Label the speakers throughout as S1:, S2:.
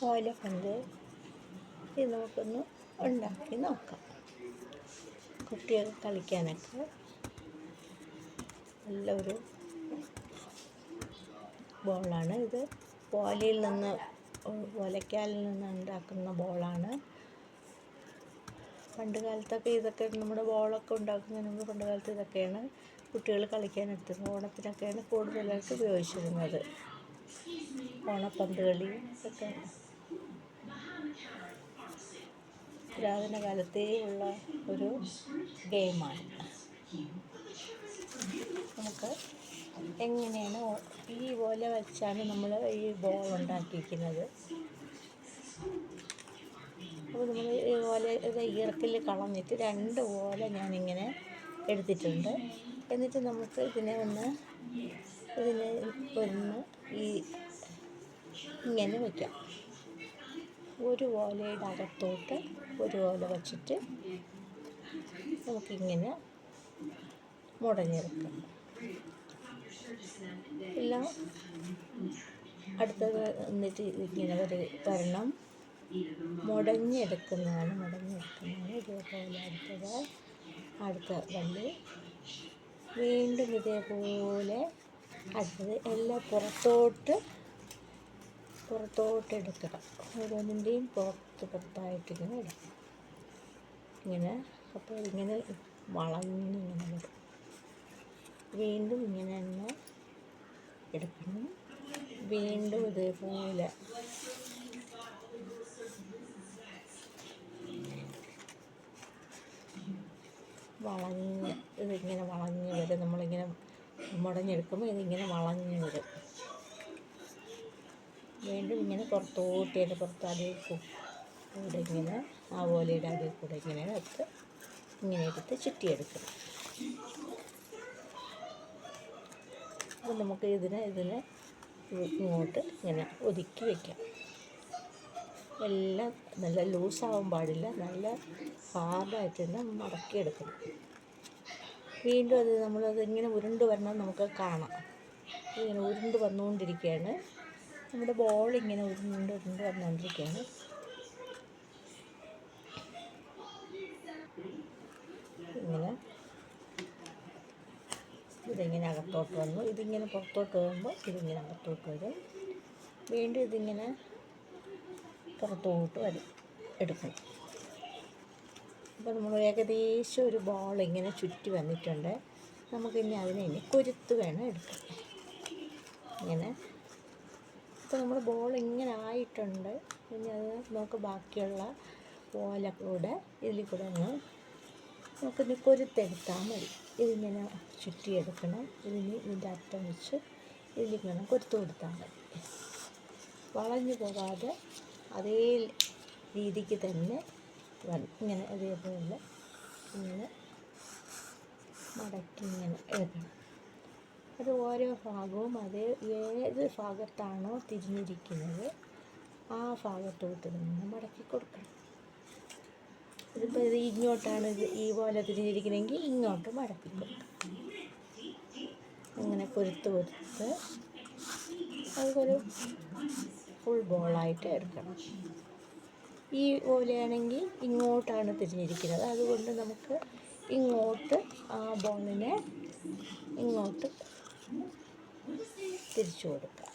S1: ഓലപ്പന്ത് ഇത് നമുക്കൊന്ന് ഉണ്ടാക്കി നോക്കാം. കുട്ടികൾക്ക് കളിക്കാനൊക്കെ നല്ലൊരു ബോളാണ് ഇത്. ഓലക്കാലിൽ നിന്ന് ഉണ്ടാക്കുന്ന ബോളാണ്. പണ്ട് കാലത്തൊക്കെ ഇതൊക്കെ നമ്മുടെ ബോളൊക്കെ ഉണ്ടാക്കുന്നതിന് മുമ്പ് പണ്ട് കാലത്ത് ഇതൊക്കെയാണ് കുട്ടികൾ കളിക്കാനെടുത്തത്. ഓണത്തിനൊക്കെയാണ് കൂടുതലായിട്ട് ഉപയോഗിച്ചിരുന്നത്. ഓണപ്പന്ത് കളി ഒക്കെ പുരാതന കാലത്തേ ഉള്ള ഒരു ഗെയിമാണ്. നമുക്ക് എങ്ങനെയാണ് ഈ ഓല വെച്ചാണ് നമ്മൾ ഈ ബോൾ ഉണ്ടാക്കിയിരിക്കുന്നത്. അപ്പോൾ നമ്മൾ ഈ ഓല ഈർക്കിൽ കളഞ്ഞിട്ട് 2 ഓല ഞാനിങ്ങനെ എടുത്തിട്ടുണ്ട്. എന്നിട്ട് നമുക്ക് ഇതിനെ ഒന്ന് ഈ ഇങ്ങനെ വയ്ക്കാം. ഒരു ഓലയുടെ അകത്തോട്ട് ഒരു ഓല വച്ചിട്ട് നമുക്കിങ്ങനെ മുടഞ്ഞെടുക്കാം. എല്ലാം അടുത്തത് എന്നിട്ട് ഇങ്ങനെ വരണം. മുടഞ്ഞെടുക്കുന്നതാണ് ഇതേപോലെ. അടുത്ത വള്ളി വീണ്ടും ഇതേപോലെ അടുത്തത് എല്ലാം പുറത്തോട്ട് എടുക്കണം. ഓരോന്നിൻ്റെയും പുറത്തായിട്ടിങ്ങനെ ഇടാം. ഇങ്ങനെ അപ്പോൾ ഇങ്ങനെ വളഞ്ഞിങ്ങനെ വരും. വീണ്ടും ഇങ്ങനെ തന്നെ എടുക്കണം. വീണ്ടും ഇതേപോലെ ഇതിങ്ങനെ വളഞ്ഞ് വരും. നമ്മളിങ്ങനെ മുടഞ്ഞെടുക്കുമ്പോൾ ഇതിങ്ങനെ വളഞ്ഞ് വരും. വീണ്ടും ഇങ്ങനെ പുറത്തോട്ട് കൂടെ ഇങ്ങനെ ആ ഓലയുടെ അതിൽ കൂടെ ഇങ്ങനെ എടുത്ത് ചുറ്റിയെടുക്കണം. അപ്പോൾ നമുക്ക് ഇതിനെ ഇങ്ങോട്ട് ഇങ്ങനെ ഒതുക്കി വയ്ക്കാം. എല്ലാം നല്ല ലൂസാവാൻ പാടില്ല, നല്ല ഹാർഡായിട്ട് തന്നെ മടക്കിയെടുക്കണം. വീണ്ടും നമ്മളത് ഇങ്ങനെ ഉരുണ്ട് വരണം. നമുക്ക് കാണാം ഇങ്ങനെ ഉരുണ്ട് വന്നുകൊണ്ടിരിക്കുകയാണ്. നമ്മുടെ ബോൾ ഇങ്ങനെ ഉരുണ്ട് വന്നുകൊണ്ടിരിക്കുകയാണ്. ഇങ്ങനെ ഇതിങ്ങനെ അകത്തോട്ട് വന്നു. ഇതിങ്ങനെ പുറത്തോട്ട് വരുമ്പോൾ ഇതിങ്ങനെ അകത്തോട്ട് വരും. വീണ്ടും ഇതിങ്ങനെ പുറത്തോട്ട് എടുക്കണം. അപ്പോൾ നമ്മൾ ഏകദേശം ഒരു ബോൾ ഇങ്ങനെ ചുറ്റി വന്നിട്ടുണ്ട്. നമുക്കിനി അതിനെ കൊരുത്ത് വേണം എടുക്കാൻ. ഇങ്ങനെ ഇപ്പോൾ നമ്മുടെ ബോൾ ഇങ്ങനെ ആയിട്ടുണ്ട്. ഇനി അത് നമുക്ക് ബാക്കിയുള്ള ഓല കൂടെ ഇതിൽ കൂടെ നമുക്കിനി കൊരുത്തെടുത്താൽ മതി. ഇതിങ്ങനെ ചുറ്റിയെടുക്കണം. ഇതിൻ്റെ അറ്റം വെച്ച് ഇതിലിങ്ങനെ കൊരുത്ത് കൊടുത്താൽ മതി. വളഞ്ഞു പോകാതെ അതേ രീതിക്ക് തന്നെ ഇങ്ങനെ അതേപോലെ ഇങ്ങനെ മടക്കി ഇങ്ങനെ എടുക്കണം. അത് ഓരോ ഭാഗവും ഏത് ഭാഗത്താണോ തിരിഞ്ഞിരിക്കുന്നത് ആ ഭാഗത്തോട്ട് നിന്ന് മടക്കി കൊടുക്കണം. ഇതിപ്പോൾ ഇങ്ങോട്ടാണ് ഈ പോലെ തിരിഞ്ഞിരിക്കണമെങ്കിൽ ഇങ്ങോട്ട് മടക്കി കൊടുക്കണം. അങ്ങനെ കൊരുത്ത് അതൊരു ഫുൾ ബോളായിട്ട് എടുക്കണം. ഈ ഓലയാണെങ്കിൽ ഇങ്ങോട്ടാണ് തിരിഞ്ഞിരിക്കുന്നത്. അതുകൊണ്ട് നമുക്ക് ഇങ്ങോട്ട് ആ ബോളിനെ ഇങ്ങോട്ട് തിരിച്ചു കൊടുക്കാം.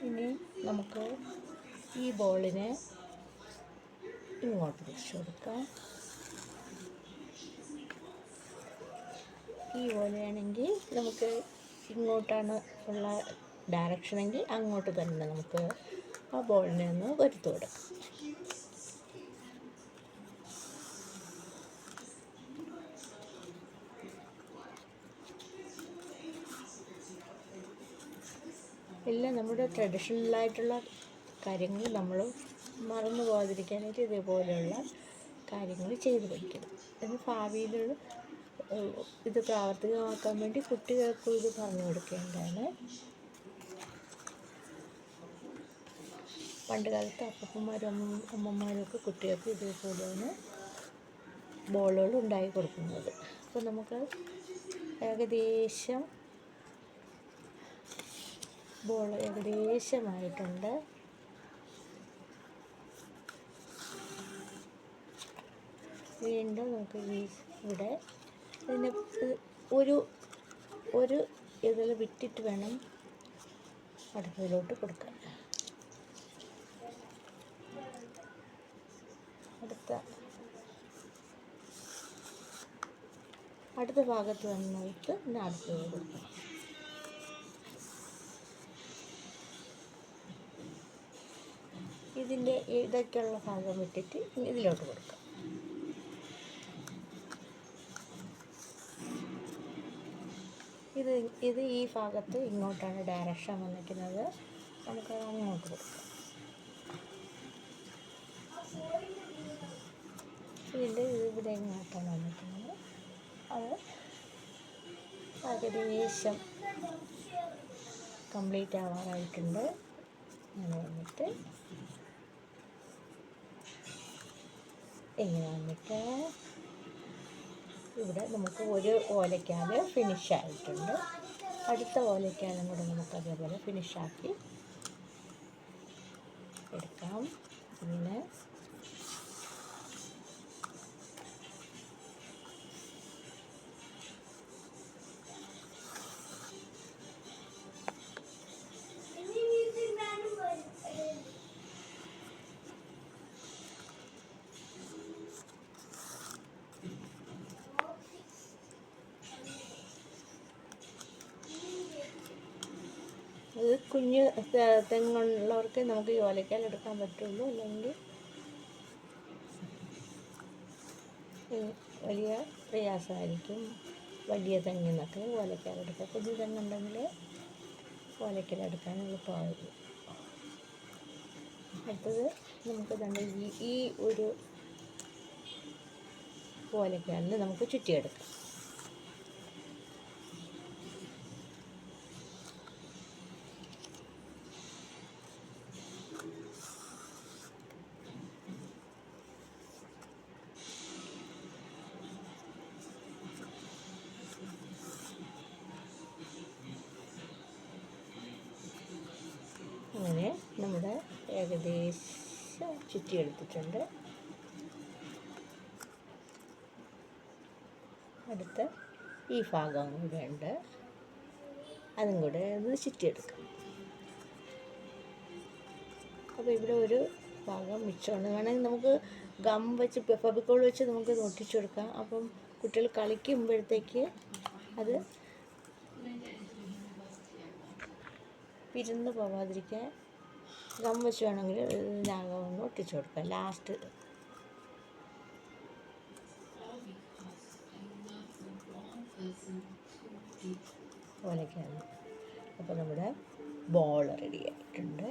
S1: ഇനി നമുക്ക് ഈ ബോളിനെ ഇങ്ങോട്ട് തിരിച്ചു കൊടുക്കാം. ഈ പോലെയാണെങ്കിൽ നമുക്ക് ഇങ്ങോട്ടാണ് ഉള്ള ഡയറക്ഷനെങ്കിൽ അങ്ങോട്ട് തന്നെ നമുക്ക് ആ ബോളിനെ ഒന്ന് കൊരുത്ത് കൊടുക്കാം. എല്ലാം നമ്മുടെ ട്രഡീഷണലായിട്ടുള്ള കാര്യങ്ങൾ നമ്മൾ മറന്നു പോകാതിരിക്കാനായിട്ട് ഇതേപോലെയുള്ള കാര്യങ്ങൾ ചെയ്തു വയ്ക്കണം. എന്ന് ഭാവിയിൽ ഇത് പ്രാവർത്തികമാക്കാൻ വേണ്ടി കുട്ടികൾക്കും ഇത് പറഞ്ഞു കൊടുക്കേണ്ടതാണ്. പണ്ട് കാലത്ത് അപ്പൂപ്പന്മാരും അമ്മമാരും ഒക്കെ കുട്ടികൾക്ക് ഇതേപോലെയാണ് ബോളുകൾ ഉണ്ടാക്കി കൊടുക്കുന്നത്. അപ്പോൾ നമുക്ക് ഏകദേശം ബോൾ ഏകദേശമായിട്ടുണ്ട്. വീണ്ടും നമുക്ക് ഇവിടെ ഇതിന് ഒരു ഒരു ഇതിൽ വിട്ടിട്ട് വേണം അടുത്തതിലോട്ട് കൊടുക്കാൻ. അടുത്ത ഭാഗത്ത് വന്നിട്ട് പിന്നെ അടുത്തത് കൊടുക്കണം. ഇതിൻ്റെ ഇടയ്ക്കുള്ള ഭാഗം വിട്ടിട്ട് ഇതിലോട്ട് കൊടുക്കാം. ഇത് ഈ ഭാഗത്ത് ഇങ്ങോട്ടാണ് ഡയറക്ഷൻ വന്നിരിക്കുന്നത്. നമുക്കത് അങ്ങോട്ട് കൊടുക്കാം. ഇതിൻ്റെ ഇവിടെ ഇങ്ങോട്ടാണ് വന്നിരിക്കുന്നത്. അത് ഏകദേശം കംപ്ലീറ്റ് ആവാറായിട്ടുണ്ട്. അങ്ങനെ വന്നിട്ട് ഇവിടെ നമുക്ക് ഒരു ഓലയ്ക്കാൽ ഫിനിഷായിട്ടുണ്ട്. അടുത്ത ഓലയ്ക്കാലും കൂടെ നമുക്ക് അതേപോലെ ഫിനിഷാക്കി എടുക്കാം. ഇങ്ങനെ ഇത് കുഞ്ഞ് തെങ്ങുള്ളവർക്ക് നമുക്ക് ഈ ഓലയ്ക്കാൽ എടുക്കാൻ പറ്റുള്ളൂ. അല്ലെങ്കിൽ വലിയ പ്രയാസമായിരിക്കും വലിയ തെങ്ങിനൊക്കെ ഓലയ്ക്കാൽ എടുക്കുക. കുഞ്ഞു തെങ്ങുണ്ടെങ്കിൽ ഓലയ്ക്കാൽ എടുക്കാൻ എളുപ്പമാകും. അടുത്തത് നമുക്ക് തന്നെ ഈ ഒരു ഓലയ്ക്കാലിൽ നമുക്ക് ചുറ്റിയെടുക്കാം. അങ്ങനെ നമ്മുടെ ഏകദേശം ചുറ്റിയെടുത്തിട്ടുണ്ട്. അടുത്ത ഈ ഭാഗം കൂടെ ഉണ്ട്, അതും കൂടെ ഒന്ന് ചുറ്റിയെടുക്കാം. അപ്പോൾ ഇവിടെ ഒരു ഭാഗം മിച്ചമുണ്ട്. വേണമെങ്കിൽ നമുക്ക് ഗം വെച്ച് ഫെവിക്കോൾ വെച്ച് നമുക്ക് ഒട്ടിച്ചു കൊടുക്കാം. അപ്പം കുട്ടികൾ കളിക്കുമ്പോഴത്തേക്ക് അത് പിരിന്ന് പോവാതിരിക്കാൻ ഗം വെച്ച് വേണമെങ്കിൽ ഇതിനകം ഒന്ന് ഒട്ടിച്ചു കൊടുക്കാം. ലാസ്റ്റ് ഓലയ്ക്കാണ്. അപ്പോൾ നമ്മുടെ ബോൾ റെഡി ആയിട്ടുണ്ട്.